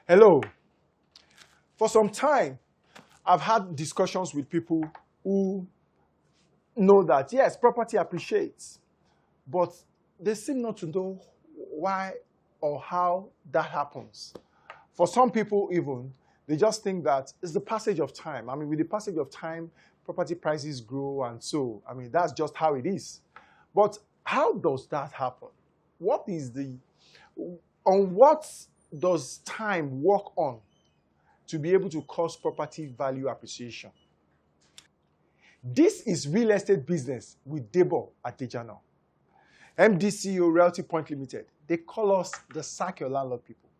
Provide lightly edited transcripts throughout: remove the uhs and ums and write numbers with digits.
Hello. For some time, I've had discussions with people who know that, yes, property appreciates, but they seem not to know why or how that happens. For some people, even, they just think that it's the passage of time. I mean, with the passage of time, property prices grow, and so, I mean, that's just how it is. But how does that happen? On what does time work on to be able to cause property value appreciation? This is real estate business with Debo at Dejano. MDCO Realty Point Limited. They call us the Sack Your Landlord people.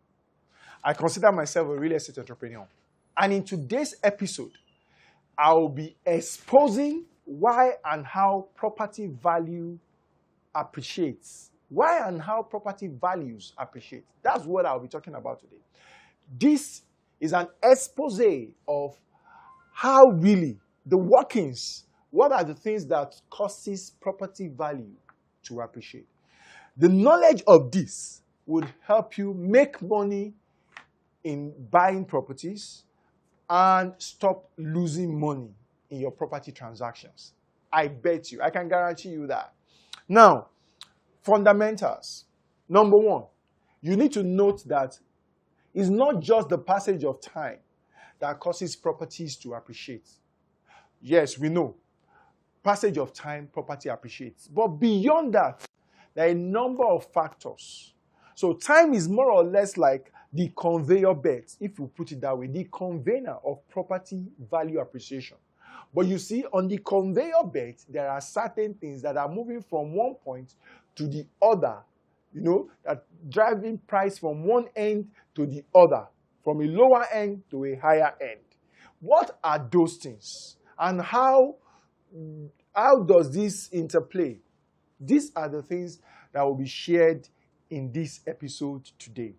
I consider myself a real estate entrepreneur. And in today's episode, I'll be exposing why and how property value appreciates. Why and how property values appreciate. That's what I'll be talking about today. This is an expose of how really the workings, what are the things that causes property value to appreciate. The knowledge of this would help you make money in buying properties and stop losing money in your property transactions. I bet you, I can guarantee you that. Now, fundamentals. Number one, you need to note that it's not just the passage of time that causes properties to appreciate. Yes, we know. Passage of time, property appreciates. But beyond that, there are a number of factors. So time is more or less like the conveyor belt, if you put it that way, the conveyor of property value appreciation. But you see, on the conveyor belt, there are certain things that are moving from one point to the other, that driving price from one end to the other, from a lower end to a higher end. What are those things? And how does this interplay? These are the things that will be shared in this episode today.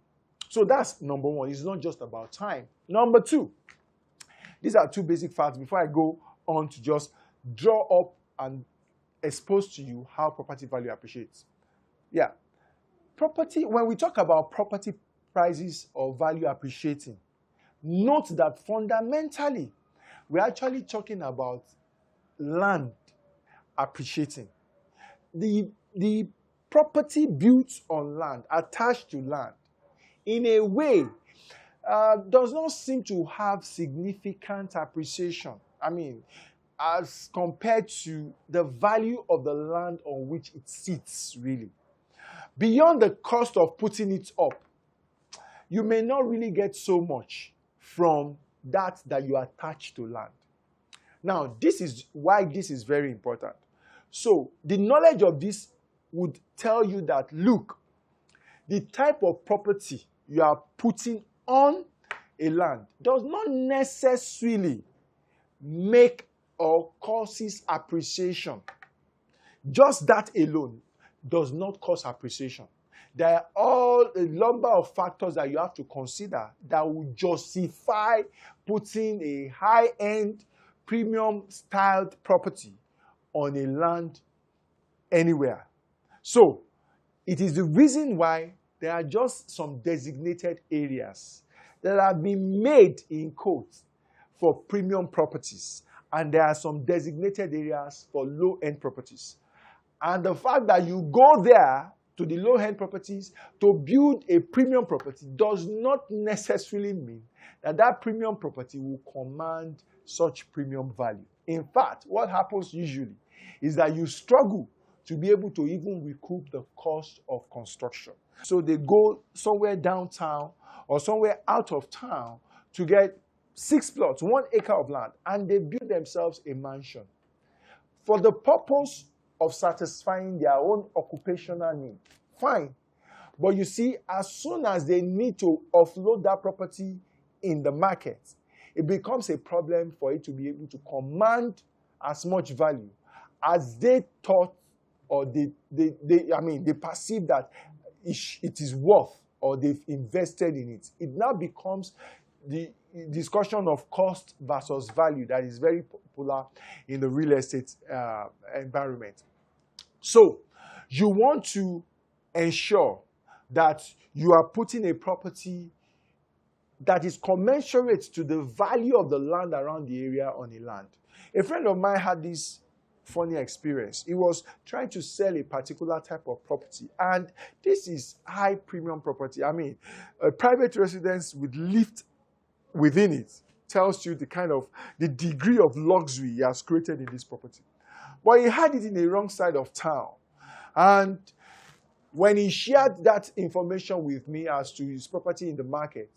So that's number one. It's not just about time. Number two, these are two basic facts before I go on to just draw up and expose to you how property value appreciates. Yeah. When we talk about property prices or value appreciating, note that fundamentally, we're actually talking about land appreciating. The property built on land, attached to land, in a way, does not seem to have significant appreciation. I mean, as compared to the value of the land on which it sits, really. Beyond the cost of putting it up, you may not really get so much from that you attach to land. Now, this is why this is very important. So, the knowledge of this would tell you that, look, the type of property you are putting on a land does not necessarily make or causes appreciation. Just that alone does not cause appreciation. There are all a number of factors that you have to consider that will justify putting a high-end, premium-styled property on a land anywhere. So, it is the reason why there are just some designated areas that have been made in quotes for premium properties, and there are some designated areas for low-end properties. And the fact that you go there to the low-end properties to build a premium property does not necessarily mean that that premium property will command such premium value. In fact, what happens usually is that you struggle to be able to even recoup the cost of construction. So they go somewhere downtown or somewhere out of town to get 6 plots, 1 acre of land, and they build themselves a mansion for the purpose of satisfying their own occupational need. Fine. But you see, as soon as they need to offload that property in the market, it becomes a problem for it to be able to command as much value as they thought or they perceive that it is worth, or they've invested in it. It now becomes the discussion of cost versus value that is very popular in the real estate environment. So, you want to ensure that you are putting a property that is commensurate to the value of the land around the area on a land. A friend of mine had this funny experience. He was trying to sell a particular type of property, and this is high premium property. I mean, a private residence with lift within it tells you the degree of luxury he has created in this property. But he had it in the wrong side of town. And when he shared that information with me as to his property in the market,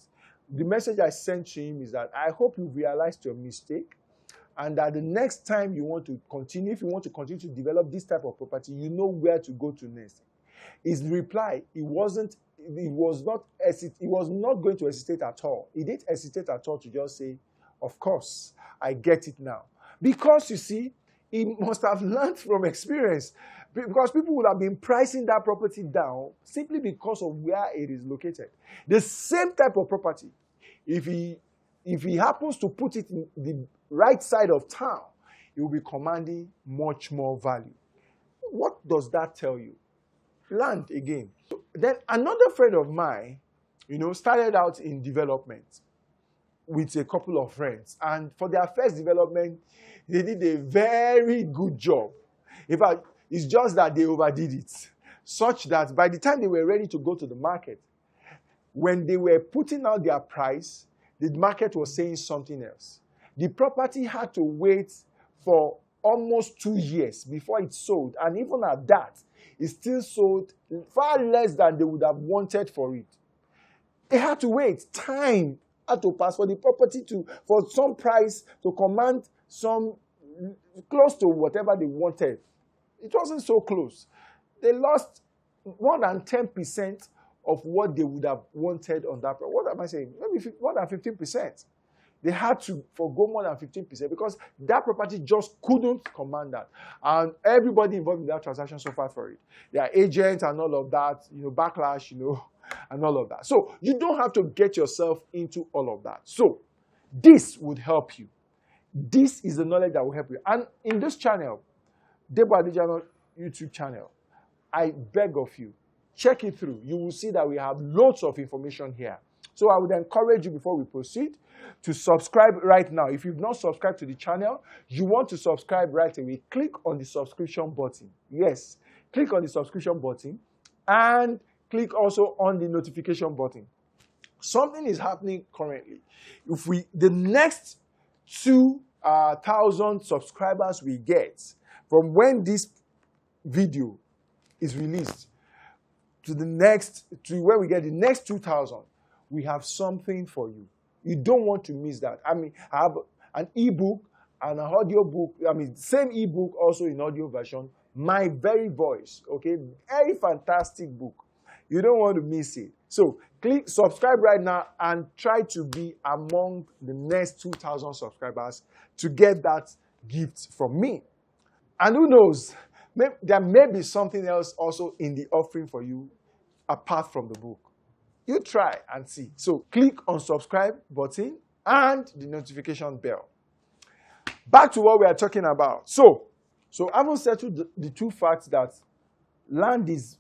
the message I sent to him is that I hope you realized your mistake, and that the next time you want to continue, if you want to continue to develop this type of property, you know where to go to next. His reply, he was not going to hesitate at all. He didn't hesitate at all to just say, of course, I get it now. Because you see, he must have learned from experience. Because people would have been pricing that property down simply because of where it is located. The same type of property, if he happens to put it in the right side of town, he will be commanding much more value. What does that tell you? Land again. Then another friend of mine, started out in development with a couple of friends. And for their first development, they did a very good job. In fact, it's just that they overdid it, such that by the time they were ready to go to the market, when they were putting out their price, the market was saying something else. The property had to wait for almost 2 years before it sold. And even at that, it still sold far less than they would have wanted for it. They had to wait. Time had to pass for the property for some price to command some close to whatever they wanted. It wasn't so close. They lost more than 10% of what they would have wanted on that. What am I saying? Maybe more than 15%. They had to forgo more than 15% because that property just couldn't command that. And everybody involved in that transaction suffered for it. Their agents and all of that, backlash, and all of that. So you don't have to get yourself into all of that. So this would help you. This is the knowledge that will help you. And in this channel, Debo Adejano YouTube channel, I beg of you, check it through. You will see that we have lots of information here. So I would encourage you before we proceed to subscribe right now. If you've not subscribed to the channel, you want to subscribe right away, click on the subscription button. Yes, click on the subscription button and click also on the notification button. Something is happening currently. The next 2,000 subscribers we get from when this video is released to where we get the next 2,000, we have something for you. You don't want to miss that. I mean, I have an ebook and an audio book. I mean, same ebook also in audio version. My very voice. Okay, very fantastic book. You don't want to miss it. So click subscribe right now and try to be among the next 2,000 subscribers to get that gift from me. And who knows, there may be something else also in the offering for you apart from the book. You try and see. So click on subscribe button and the notification bell. Back to what we are talking about. So having settled the two facts that land is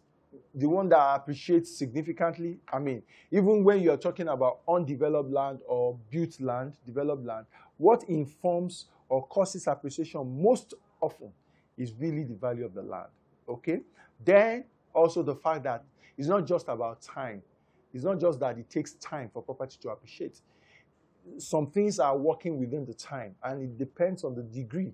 the one that appreciates significantly. I mean, even when you're talking about undeveloped land or built land, developed land, what informs or causes appreciation most often is really the value of the land. Okay? Then also the fact that it's not just about time. It's not just that it takes time for property to appreciate. Some things are working within the time, and it depends on the degree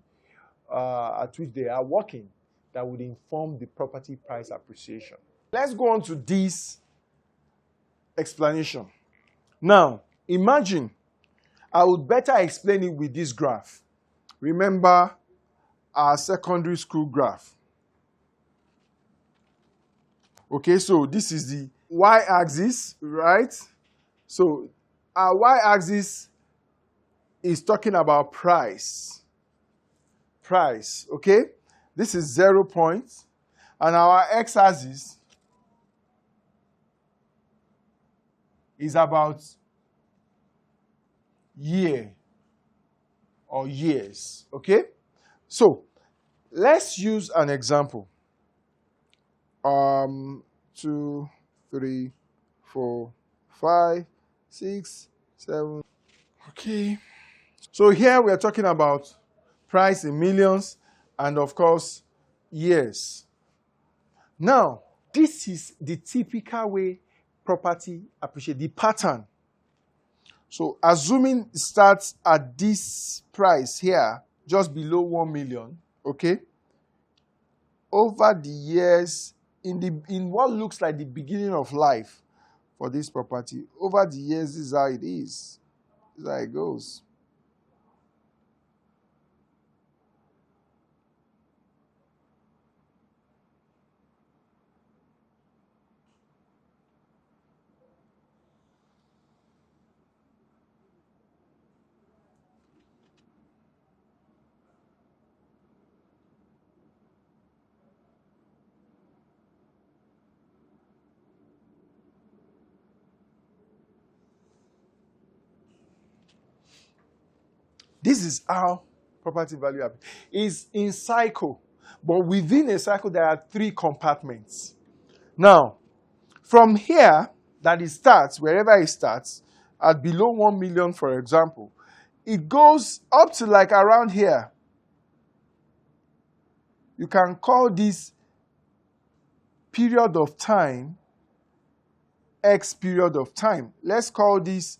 at which they are working that would inform the property price appreciation. Let's go on to this explanation. Now, imagine I would better explain it with this graph. Remember our secondary school graph. Okay, so this is the y-axis, right? So our y-axis is talking about price. Price, okay? This is 0 points. And our x-axis is about year or years, okay? So let's use an example. 2, 3, 4, 5, 6, 7. Okay. So here we are talking about price in millions and, of course, years. Now, this is the typical way property appreciate, the pattern. So assuming it starts at this price here, just below 1 million, okay? Over the years, in what looks like the beginning of life for this property, over the years, this is how it is. This is how it goes. This is how property value is in cycle. But within a cycle, there are 3 compartments. Now, from here, that it starts, wherever it starts, at below 1 million, for example, it goes up to like around here. You can call this period of time X period of time. Let's call this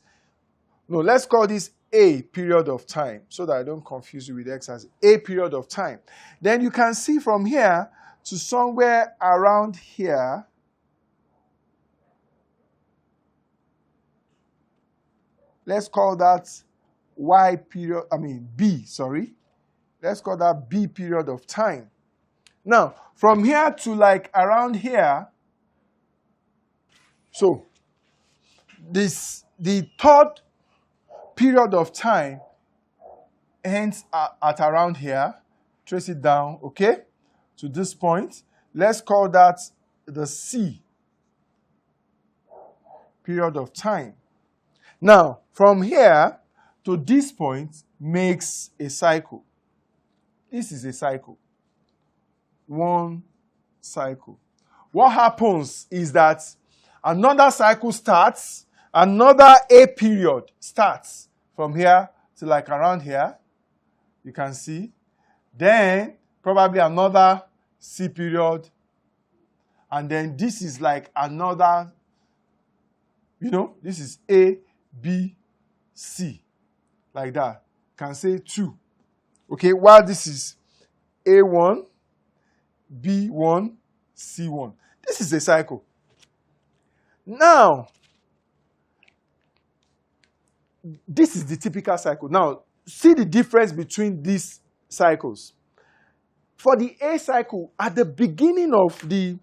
A period of time, so that I don't confuse you with X as A period of time. Then you can see from here to somewhere around here, let's call that B, sorry. Let's call that B period of time. Now, from here to like around here, so the 3rd period of time ends at around here. Trace it down, okay, to this point. Let's call that the C period of time. Now, from here to this point makes a cycle. This is a cycle. 1 cycle. What happens is that another cycle starts, another A period starts from here to like around here. You can see. Then probably another C period. And then this is like another, this is A, B, C. Like that. Can say 2. Okay, while this is A1, B1, C1. This is a cycle. Now, this is the typical cycle. Now, see the difference between these cycles. For the A cycle, at the beginning of the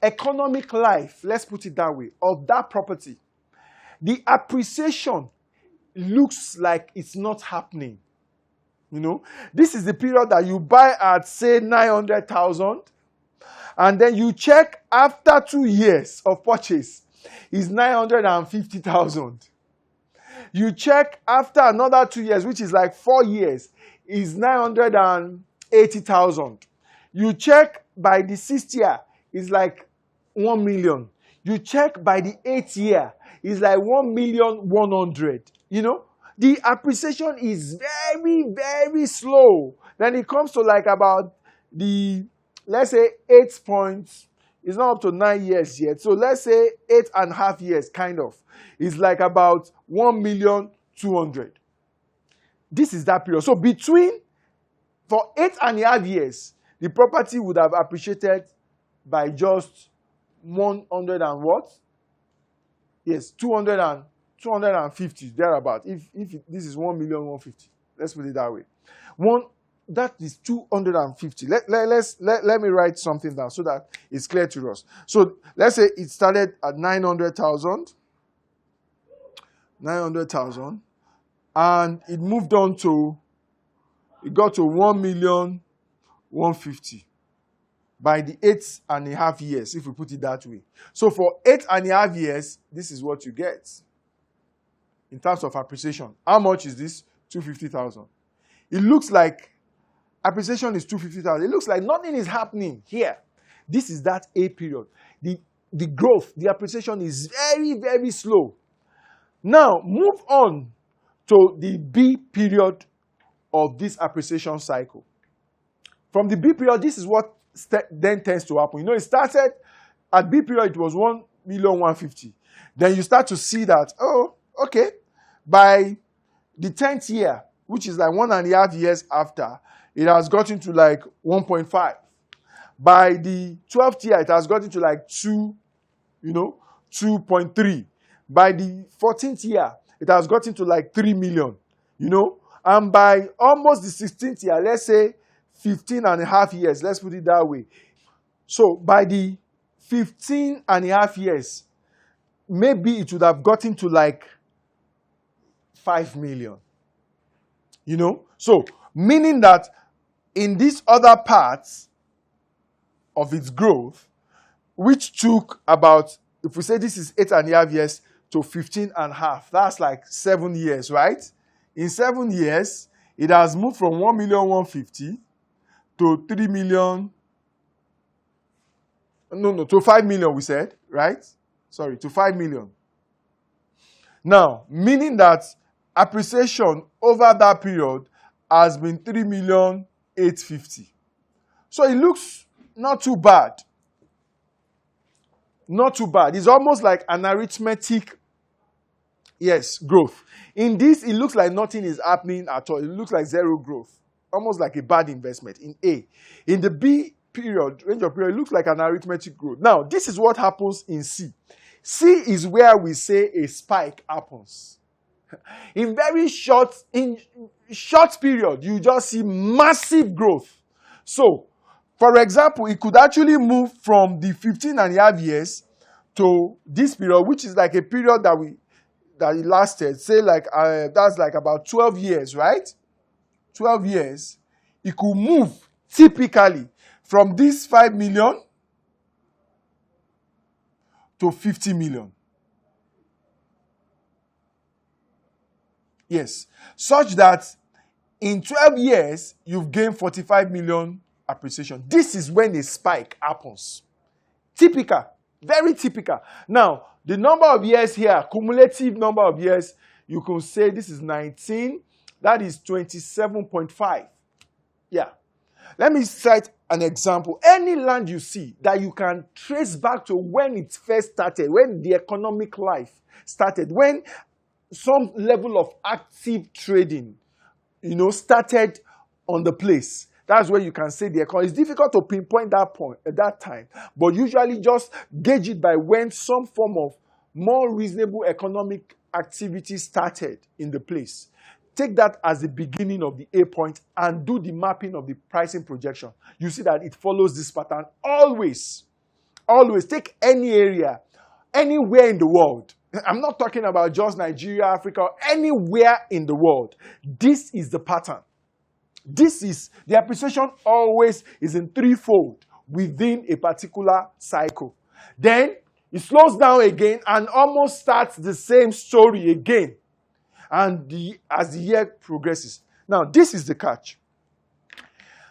economic life, let's put it that way, of that property, the appreciation looks like it's not happening. This is the period that you buy at, say, 900,000, and then you check after 2 years of purchase, is 950,000. You check after another 2 years, which is like 4 years, is 980,000. You check by the 6th year, is like 1 million. You check by the 8th year, is like 1,100,000. The appreciation is very, very slow. Then it comes to like about the, let's say, 8 points. It's not up to 9 years yet. So let's say 8.5 years, kind of. It's like about 1,200,000. This is that period. So for 8.5 years, the property would have appreciated by just 100 and what? Yes, 250, thereabout. If this is 1,150,000, let's put it that way. That is 250. Let me write something down so that it's clear to us. So let's say it started at 900,000, and it moved on to, it got to 1,150,000 by the 8.5 years, if we put it that way. So for 8.5 years, this is what you get in terms of appreciation. How much is this? 250,000. It looks like appreciation is 250,000. It looks like nothing is happening here. This is that A period. The growth, the appreciation is very, very slow. Now, move on to the B period of this appreciation cycle. From the B period, this is what then tends to happen. You know, it started at B period, it was 1,150,000. Then you start to see that, oh, okay, by the 10th year, which is like 1.5 years after, it has gotten to like 1.5. By the 12th year, it has gotten to like 2.3. By the 14th year, it has gotten to like 3 million, And by almost the 16th year, let's say 15.5 years, let's put it that way. So by the 15.5 years, maybe it would have gotten to like 5 million. So meaning that in these other parts of its growth, which took about, if we say this is 8.5 years to 15.5, that's like 7 years, right? In 7 years, it has moved from 1,150,000 to 3 million. To 5 million, we said, right? Sorry, to 5 million. Now, meaning that appreciation over that period has been 3,850,000. So it looks not too bad. Not too bad. It's almost like an arithmetic, growth. In this, it looks like nothing is happening at all. It looks like zero growth. Almost like a bad investment in A. In the B period, range of period, it looks like an arithmetic growth. Now, this is what happens in C. C is where we say a spike happens. In short period, you just see massive growth. So, for example, it could actually move from the 15.5 years to this period, which is like a period that it lasted, say like, that's like about 12 years, right? 12 years. It could move typically from this 5 million to 50 million. Yes. Such that in 12 years, you've gained 45 million appreciation. This is when a spike happens. Typical. Very typical. Now, the number of years here, cumulative number of years, you can say this is 19. That is 27.5. Yeah. Let me cite an example. Any land you see that you can trace back to when it first started, when the economic life started, when some level of active trading, started on the place. That's where you can say the economy. It's difficult to pinpoint that point at that time, but usually just gauge it by when some form of more reasonable economic activity started in the place. Take that as the beginning of the A point and do the mapping of the pricing projection. You see that it follows this pattern always. Always. Take any area, anywhere in the world. I'm not talking about just Nigeria, Africa, anywhere in the world. This is the pattern. The appreciation always is in threefold within a particular cycle. Then it slows down again and almost starts the same story again. And as the year progresses. Now, this is the catch.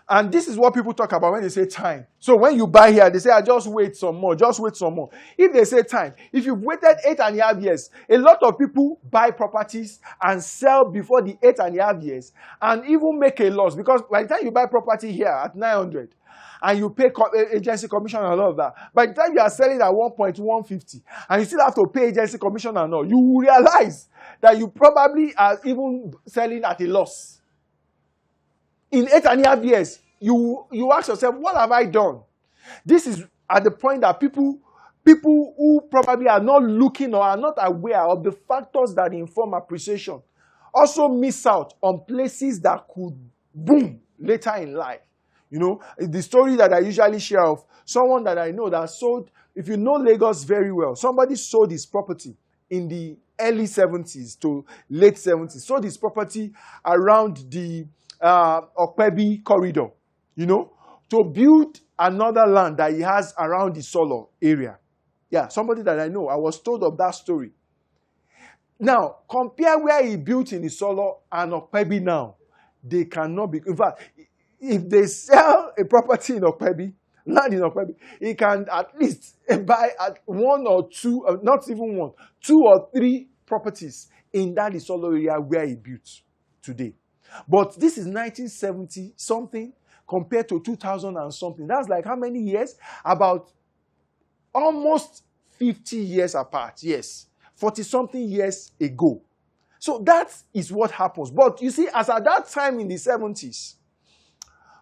And this is what people talk about when they say time. So when you buy here, they say, just wait some more, just wait some more. If they say time, if you've waited 8.5 years, a lot of people buy properties and sell before the 8.5 years and even make a loss. Because by the time you buy property here at 900 and you pay agency commission and all of that, by the time you are selling at 1.150 and you still have to pay agency commission and all, you will realize that you probably are even selling at a loss. In 8.5 years, you ask yourself, what have I done? This is at the point that people who probably are not looking or are not aware of the factors that inform appreciation also miss out on places that could boom later in life. The story that I usually share of someone that I know that sold, if you know Lagos very well, somebody sold his property in the early 70s to late 70s, sold his property around the Okpebi corridor, to build another land that he has around the Solo area. Yeah, somebody that I know, I was told of that story. Now, compare where he built in the Solo and Okpebi now. They cannot be, in fact, if they sell a property in Okpebi, land in Okpebi, he can at least buy at one or two, not even one, 2 or 3 properties in that Isolo area where he built today. But this is 1970 something compared to 2000 and something. That's like how many years? About almost 50 years apart. Yes. 40 something years ago. So that is what happens. But you see, as at that time in the 70s,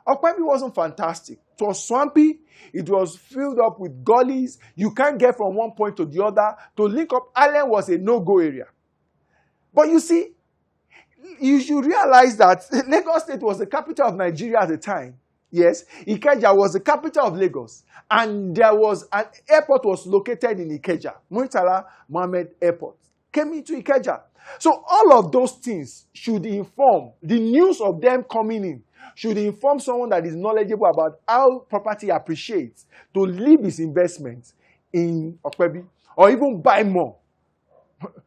Okpebi wasn't fantastic. It was swampy. It was filled up with gullies. You can't get from one point to the other. To link up, Island was a no-go area. But you see, you should realize that Lagos State was the capital of Nigeria at the time. Yes, Ikeja was the capital of Lagos. And there was an airport was located in Ikeja. Murtala Mohammed Airport came into Ikeja. So all of those things should inform, the news of them coming in should inform someone that is knowledgeable about how property appreciates to leave his investments in Okpebi or even buy more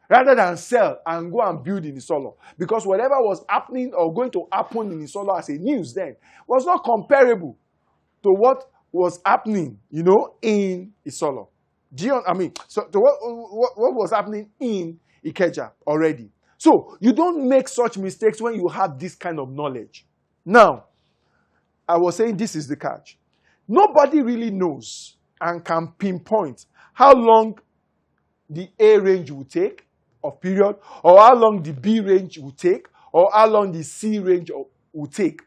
rather than sell and go and build in Isolo. Because whatever was happening or going to happen in Isolo as a news then was not comparable to what was happening, in Isolo. So to what was happening in Ikeja already. So you don't make such mistakes when you have this kind of knowledge. Now, I was saying this is the catch. Nobody really knows and can pinpoint how long the A range will take of period, or how long the B range will take, or how long the C range will take.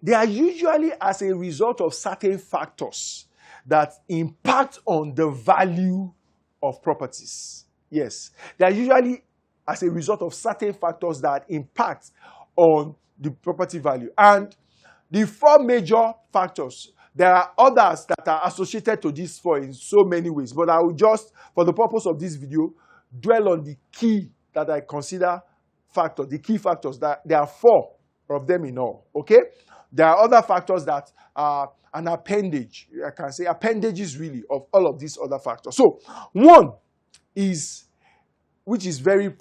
They are usually as a result of certain factors that impact on the value of properties. Yes, they are usually as a result of certain factors that impact on the property value. And the four major factors, there are others that are associated to these four in so many ways, but I will just, for the purpose of this video, dwell on the key that I consider factors, the key factors. That there are four of them in all, okay? There are other factors that are an appendage, I can say appendages really, of all of these other factors. So, one is, which is very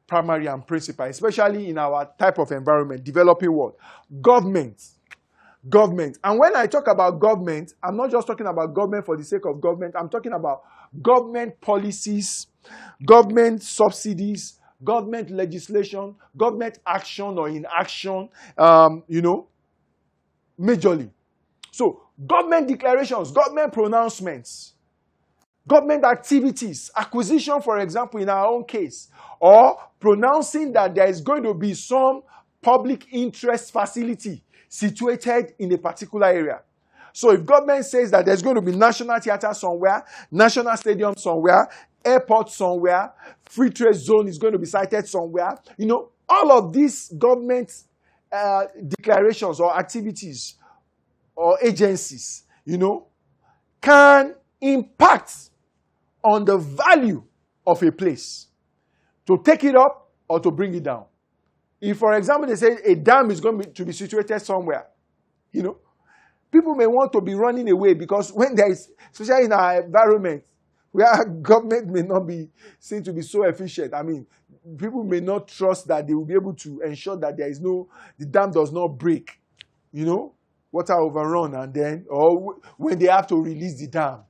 primary and principal, especially in our type of environment, developing world, government. And when I talk about government, I'm not just talking about government for the sake of government. I'm talking about government policies, government subsidies, government legislation, government action or inaction, majorly. So government declarations, government pronouncements, government activities, acquisition, for example, in our own case, or pronouncing that there is going to be some public interest facility situated in a particular area. So if government says that there's going to be national theater somewhere, national stadium somewhere, airport somewhere, free trade zone is going to be sited somewhere, all of these government declarations or activities or agencies, can impact on the value of a place, to take it up or to bring it down. If, for example, they say a dam is going to be situated somewhere, people may want to be running away because when there is, especially in our environment, where government may not be seen to be so efficient, people may not trust that they will be able to ensure that the dam does not break, water overrun, and then, or when they have to release the dam,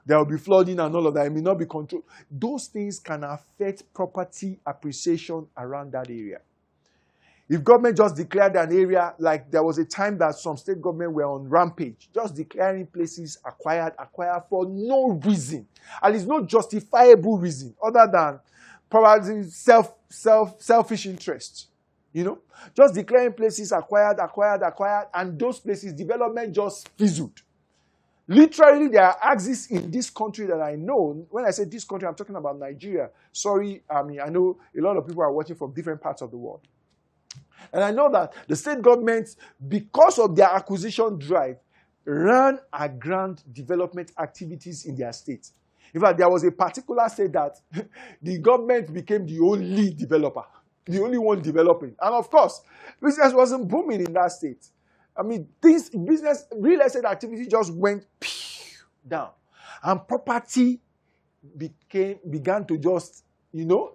there will be flooding and all of that. It may not be controlled. Those things can affect property appreciation around that area. If government just declared an area, like there was a time that some state government were on rampage, just declaring places acquired for no reason. And it's no justifiable reason other than probably selfish interest. Just declaring places acquired, and those places, development just fizzled. Literally, there are axes in this country that I know. When I say this country, I'm talking about Nigeria. Sorry, I know a lot of people are watching from different parts of the world. And I know that the state governments, because of their acquisition drive, ran aground development activities in their state. In fact, there was a particular state that the government became the only developer, the only one developing. And of course, business wasn't booming in that state. This real estate activity just went down. And property began to just,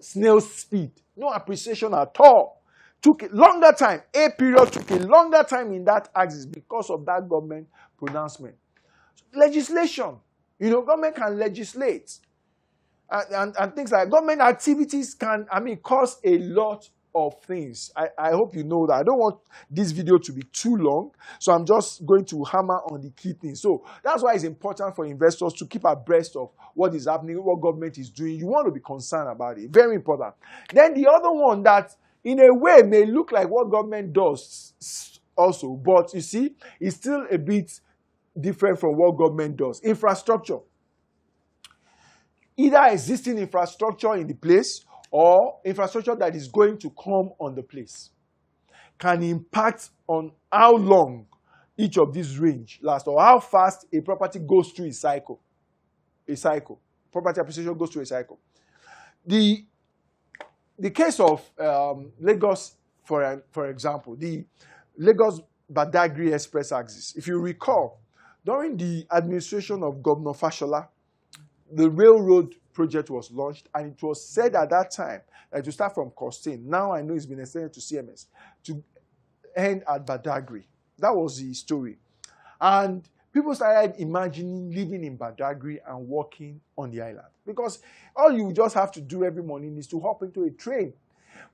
snail speed. No appreciation at all. Took a longer time. A period took a longer time in that axis because of that government pronouncement. Legislation. Government can legislate. and things like government activities can, cause a lot of things. I hope you know that. I don't want this video to be too long, so I'm just going to hammer on the key things. So that's why it's important for investors to keep abreast of what is happening, what government is doing. You want to be concerned about it. Very important. Then the other one that, in a way, may look like what government does also, but you see, it's still a bit different from what government does. Infrastructure. Either existing infrastructure in the place or infrastructure that is going to come on the place can impact on how long each of these range lasts or how fast a property goes through a cycle. Property appreciation goes through a cycle. The case of Lagos, for example, the Lagos Badagry Express axis. If you recall, during the administration of Governor Fashola, the railroad project was launched, and it was said at that time that to start from Costain, now I know it's been extended to CMS, to end at Badagry. That was the story. And people started imagining living in Badagry and working on the island. Because all you just have to do every morning is to hop into a train.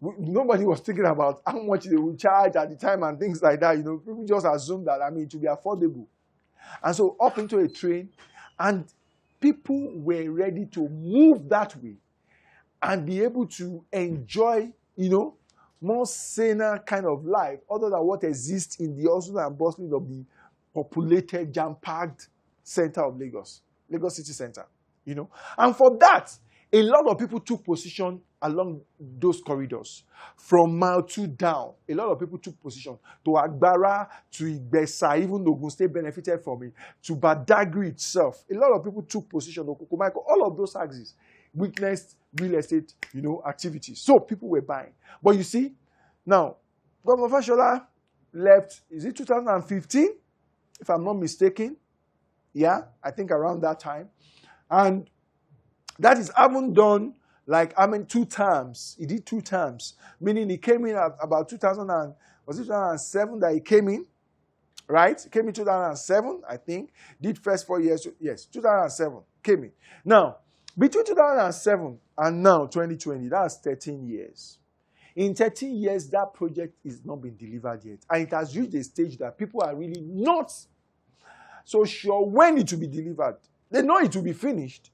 Nobody was thinking about how much they would charge at the time and things like that. People just assumed that, it would be affordable. And so up into a train, and people were ready to move that way and be able to enjoy, more saner kind of life other than what exists in the hustle and bustling of the populated, jam-packed center of Lagos City Center, And for that, a lot of people took position along those corridors. From Mile 2 down, a lot of people took position to Agbara, to Igbesa, even Ogun State benefited from it, to Badagry itself. A lot of people took position, Okukumaiko, all of those axes witnessed real estate, activities. So people were buying. But you see, now, Governor Fashola left, is it 2015? If I'm not mistaken. Yeah, I think around that time. And that is haven't done 2 terms. He did 2 terms, meaning he came in at about 2007 that he came in, right? He came in 2007, I think. Did first 4 years. Yes, 2007 came in. Now, between 2007 and now 2020, that's 13 years. In 13 years, that project is not been delivered yet, and it has reached a stage that people are really not so sure when it will be delivered. They know it will be finished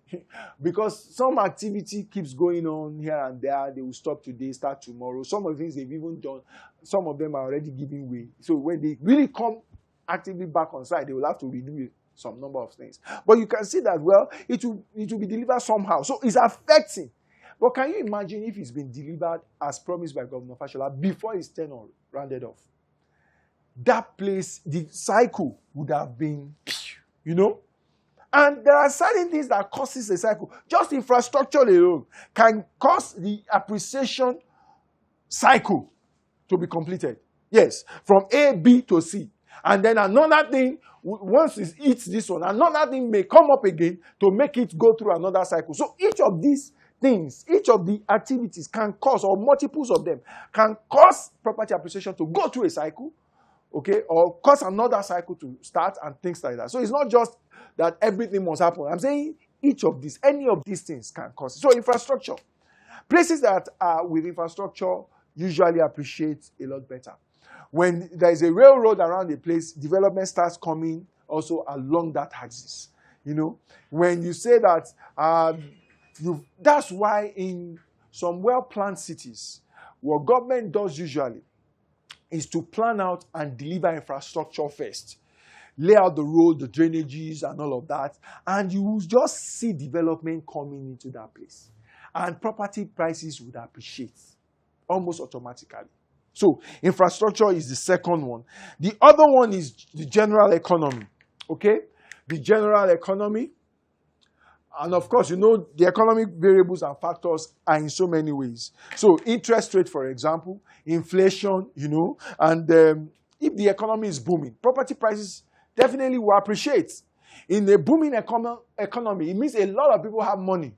because some activity keeps going on here and there. They will stop today, start tomorrow. Some of the things they've even done, some of them are already giving way. So when they really come actively back on site, they will have to renew some number of things. But you can see that, it will be delivered somehow. So it's affecting. But can you imagine if it's been delivered as promised by Governor Fashola before his tenure rounded off? That place, the cycle would have been, And there are certain things that causes a cycle. Just infrastructure alone can cause the appreciation cycle to be completed. Yes, from A, B to C. And then another thing, once it hits this one, another thing may come up again to make it go through another cycle. So each of these things, each of the activities can cause, or multiples of them, can cause property appreciation to go through a cycle, okay, or cause another cycle to start and things like that. So it's not just that everything must happen. I'm saying each of these, any of these things can cause it. So infrastructure. Places that are with infrastructure usually appreciate a lot better. When there is a railroad around a place, development starts coming also along that axis. When you say that, that's why in some well-planned cities, what government does usually is to plan out and deliver infrastructure first. Lay out the road, the drainages, and all of that, and you will just see development coming into that place. And property prices would appreciate almost automatically. So, infrastructure is the second one. The other one is the general economy. Okay? The general economy. And of course, the economic variables and factors are in so many ways. So, interest rate, for example, inflation, and if the economy is booming, property prices definitely will appreciate. In a booming economy, it means a lot of people have money.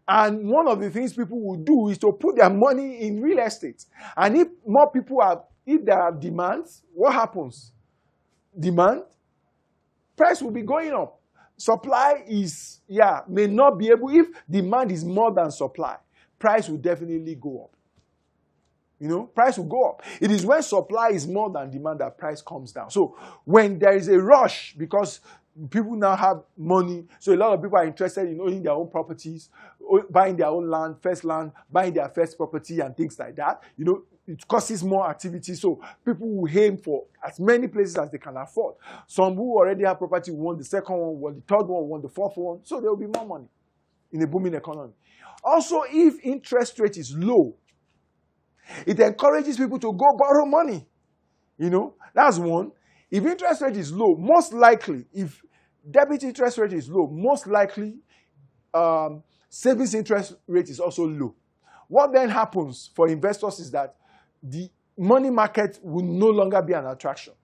And one of the things people will do is to put their money in real estate. And if more people if there are demands, what happens? Demand, price will be going up. Supply is, may not be able, if demand is more than supply, price will definitely go up. Price will go up. It is when supply is more than demand that price comes down. So when there is a rush, because people now have money, so a lot of people are interested in owning their own properties, buying their own land, buying their first property and things like that. It causes more activity, so people will aim for as many places as they can afford. Some who already have property want the second one, want the third one, want the fourth one, so there will be more money in a booming economy. Also, if interest rate is low, it encourages people to go borrow money. That's one. If interest rate is low, most likely, if debit interest rate is low, most likely savings interest rate is also low. What then happens for investors is that the money market will no longer be an attraction.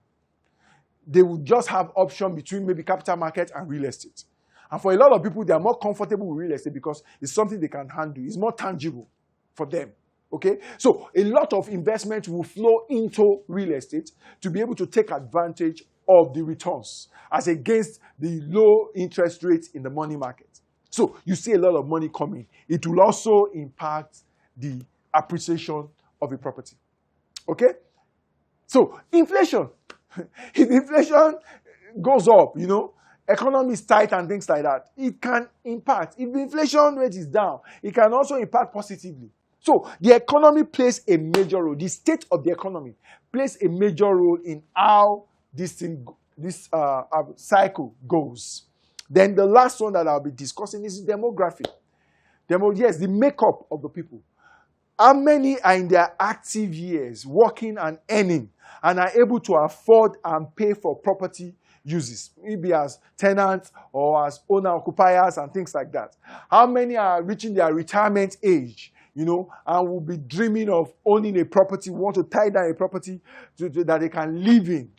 They will just have option between maybe capital market and real estate. And for a lot of people, they are more comfortable with real estate because it's something they can handle. It's more tangible for them. Okay? So a lot of investment will flow into real estate to be able to take advantage of the returns as against the low interest rates in the money market. So you see a lot of money coming. It will also impact the appreciation of a property. Okay? So inflation. If inflation goes up, economy is tight and things like that, it can impact. If the inflation rate is down, it can also impact positively. So the economy plays a major role. The state of the economy plays a major role in how this cycle goes. Then the last one that I'll be discussing is demography. Yes, the makeup of the people. How many are in their active years working and earning and are able to afford and pay for property uses, maybe as tenants or as owner-occupiers and things like that? How many are reaching their retirement age, and will be dreaming of owning a property, want to tie down a property that they can live in,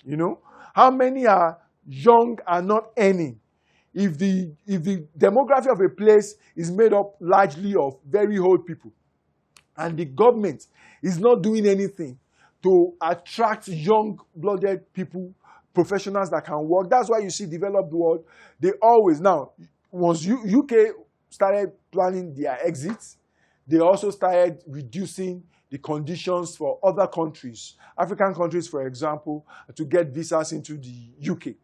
How many are young and not earning? If the demography of a place is made up largely of very old people, and the government is not doing anything to attract young-blooded people, professionals that can work. That's why you see developed world, they always, now, once UK started planning their exits, they also started reducing the conditions for other countries, African countries, for example, to get visas into the UK.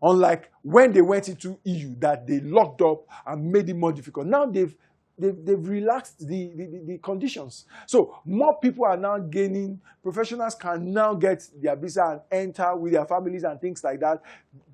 Unlike when they went into EU, that they locked up and made it more difficult. Now they've relaxed the conditions. So more people are now gaining, professionals can now get their visa and enter with their families and things like that.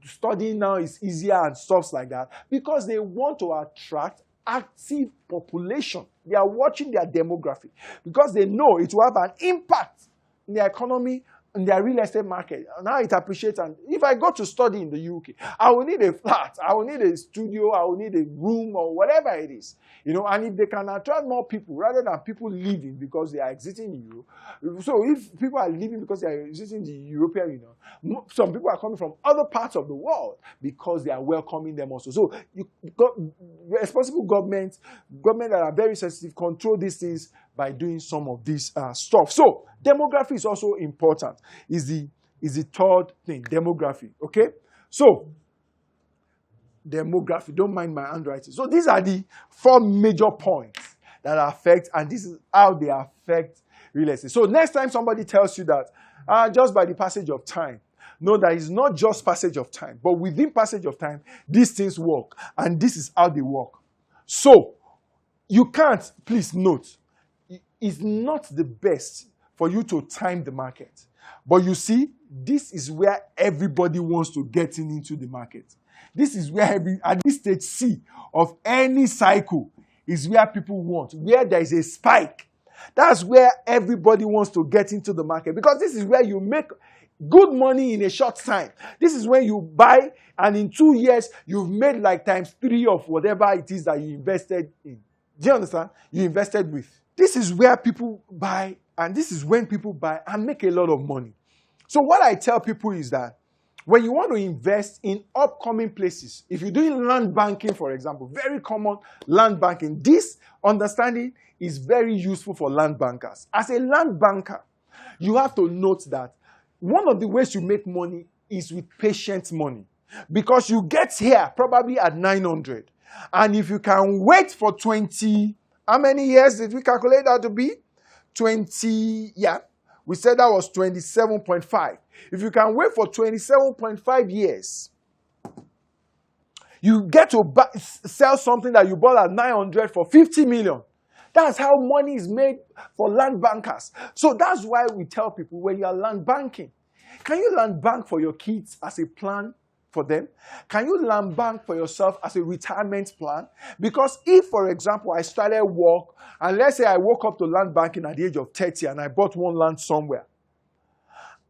Studying now is easier and stuff like that because they want to attract active population. They are watching their demography because they know it will have an impact in their economy, in their real estate market. Now it appreciates. And if I go to study in the UK, I will need a flat, I will need a studio, I will need a room or whatever it is. And if they can attract more people rather than people leaving because they are exiting Europe. So if people are leaving because they are exiting the European Union, some people are coming from other parts of the world because they are welcoming them also. So you got responsible governments that are very sensitive, control these things by doing some of this stuff. So demography is also important. Is the third thing, demography. Okay? So demography, don't mind my handwriting. So these are the 4 major points that affect, and this is how they affect real estate. So next time somebody tells you that just by the passage of time, know that it's not just passage of time, but within passage of time, these things work, and this is how they work. So you can't, please note, it's not the best for you to time the market. But you see, this is where everybody wants to get into the market. This is where at this stage C of any cycle is where people want, where there is a spike. That's where everybody wants to get into the market because this is where you make good money in a short time. This is when you buy and in 2 years, you've made like times 3 of whatever it is that you invested in. Do you understand? You invested with. This is where people buy, and this is when people buy and make a lot of money. So what I tell people is that when you want to invest in upcoming places, if you're doing land banking, for example, very common land banking, this understanding is very useful for land bankers. As a land banker, you have to note that one of the ways you make money is with patient money. Because you get here probably at 900. And if you can wait for 20, how many years did we calculate that to be? 20, yeah. We said that was 27.5. If you can wait for 27.5 years, you get to sell something that you bought at 900 for 50 million. That's how money is made for land bankers. So that's why we tell people when you are land banking, can you land bank for your kids as a plan for them? Can you land bank for yourself as a retirement plan? Because if, for example, I started work, and let's say I woke up to land banking at the age of 30 and I bought one land somewhere,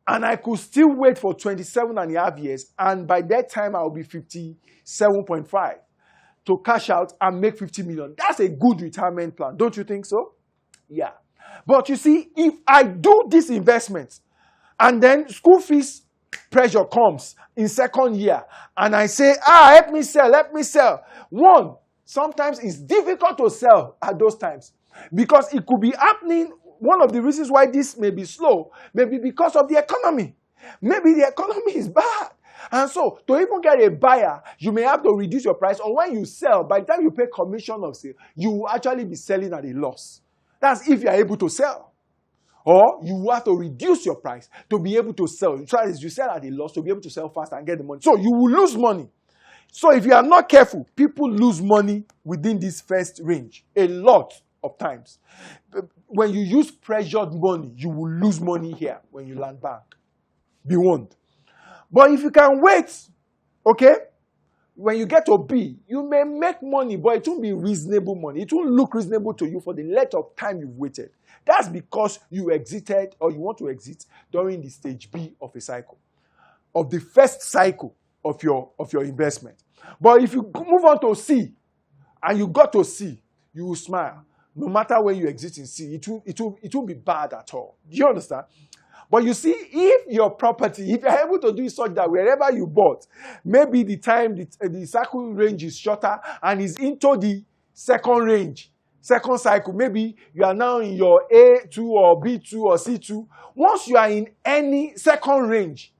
and I could still wait for 27.5 years, and by that time I will be 57.5 to cash out and make 50 million. That's a good retirement plan. Don't you think so? Yeah. But you see, if I do this investment and then school fees pressure comes in second year and I say, help me sell. One, sometimes it's difficult to sell at those times because it could be happening. One of the reasons why this may be slow may be because of the economy. Maybe the economy is bad. And so, to even get a buyer, you may have to reduce your price. Or when you sell, by the time you pay commission of sale, you will actually be selling at a loss. That's if you are able to sell. Or you will have to reduce your price to be able to sell. You try this, you sell at a loss to be able to sell fast and get the money. So you will lose money. So if you are not careful, people lose money within this first range. A lot of times. When you use pressured money, you will lose money here when you land bank. Be warned. But if you can wait, okay, when you get to B, you may make money, but it won't be reasonable money. It won't look reasonable to you for the length of time you've waited. That's because you exited or you want to exit during the stage B of a cycle, of the first cycle of your investment. But if you move on to C and you got to C, you will smile. No matter when you exit in C, it won't be bad at all. Do you understand? But you see, if your property, if you're able to do it such that wherever you bought, maybe the time the cycle range is shorter and is into the second range, second cycle, maybe you are now in your A2 or B2 or C2. Once you are in any second range,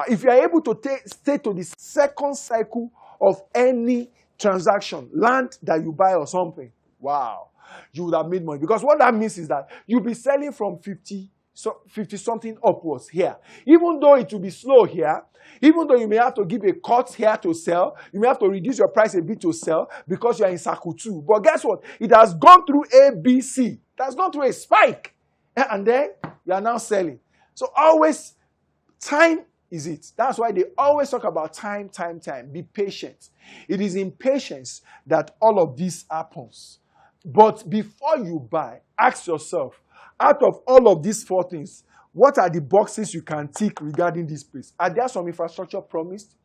if you are able to stay to the second cycle of any transaction, land that you buy or something, wow, you would have made money. Because what that means is that you'll be selling from 50 something upwards here. Even though it will be slow here, even though you may have to give a cut here to sell, you may have to reduce your price a bit to sell because you are in cycle 2. But guess what? It has gone through A, B, C. It has gone through a spike. And then you are now selling. So always, time is it. That's why they always talk about time. Be patient. It is in patience that all of this happens. But before you buy, ask yourself, out of all of these 4 things, what are the boxes you can tick regarding this place? Are there some infrastructure promised?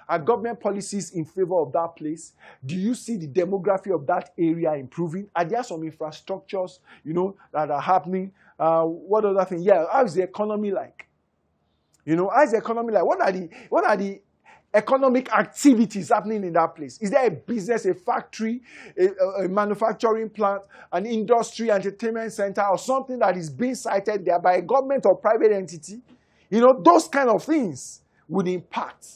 Are government policies in favor of that place? Do you see the demography of that area improving? Are there some infrastructures, that are happening? What other thing? Yeah, how is the economy like? How is the economy like? What are the economic activities happening in that place? Is there a business, a factory, a manufacturing plant, an industry, entertainment center, or something that is being cited there by a government or private entity? Those kind of things would impact.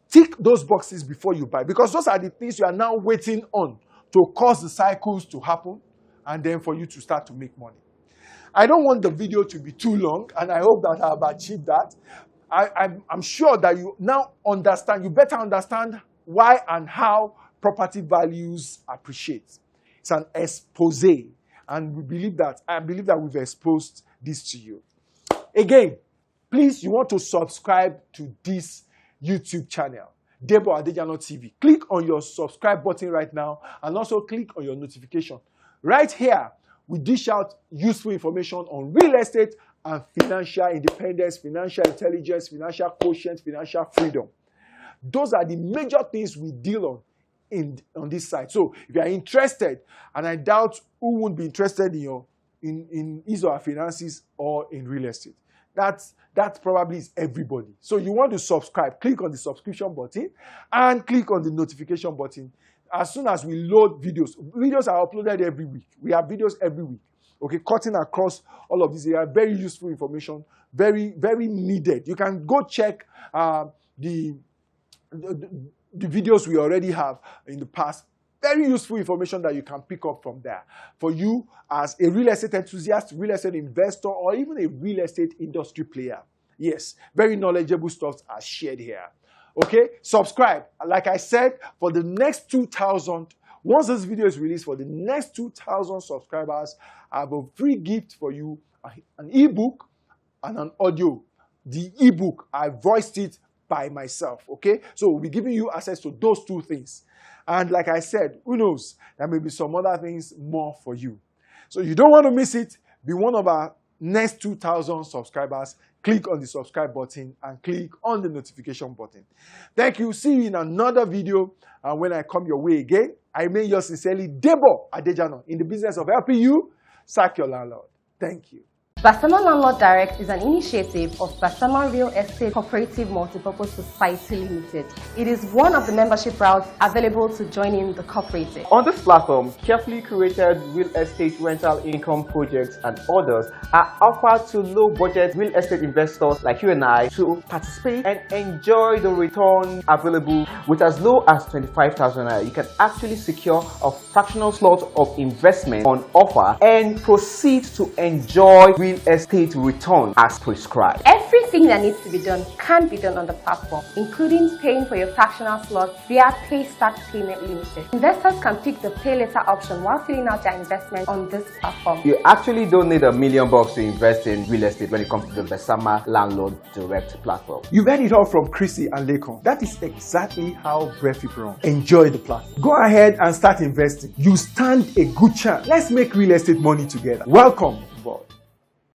Tick those boxes before you buy, because those are the things you are now waiting on to cause the cycles to happen and then for you to start to make money. I don't want the video to be too long, and I hope that I've achieved that. I'm sure that you now understand, you better understand why and how property values appreciate. It's an expose, and I believe that we've exposed this to you. Again, please, you want to subscribe to this YouTube channel, Debo Adejano TV. Click on your subscribe button right now, and also click on your notification. Right here, we dish out useful information on real estate and financial independence, financial intelligence, financial quotient, financial freedom. Those are the major things we deal on this site. So if you are interested, and I doubt who won't be interested in his or her finances or in real estate. That probably is everybody. So you want to subscribe, click on the subscription button and click on the notification button. As soon as we load videos are uploaded every week. We have videos every week. Okay, cutting across all of these. They are very useful information, very, very needed. You can go check the the videos we already have in the past. Very useful information that you can pick up from there for you as a real estate enthusiast, real estate investor, or even a real estate industry player. Yes, very knowledgeable stuff are shared here. Okay, subscribe. Like I said, for the next 2,000, once this video is released, for the next 2,000 subscribers, I have a free gift for you, an ebook and an audio. The ebook, I voiced it by myself, okay? So we'll be giving you access to those two things. And like I said, who knows, there may be some other things more for you. So you don't want to miss it. Be one of our next 2,000 subscribers. Click on the subscribe button and click on the notification button. Thank you. See you in another video. And when I come your way again, I remain yours sincerely, Debo Adejano, in the business of helping you sack your landlord. Thank you. Basama Landlord Direct is an initiative of Basama Real Estate Cooperative Multipurpose Society Limited. It is one of the membership routes available to join in the cooperative. On this platform, carefully curated real estate rental income projects and others are offered to low-budget real estate investors like you and I to participate and enjoy the return available with as low as 25,000 naira. You can actually secure a fractional slot of investment on offer and proceed to enjoy real estate return as prescribed. Everything that needs to be done can be done on the platform, including paying for your fractional slots via Pay Start Payment Limited. Investors can pick the pay later option while filling out their investment on this platform. You actually don't need $1 million to invest in real estate when it comes to the Basama Landlord Direct platform. You've heard it all from Chrissy and Lekon. That is exactly how Brefi run. Enjoy the platform. Go ahead and start investing. You stand a good chance. Let's make real estate money together. Welcome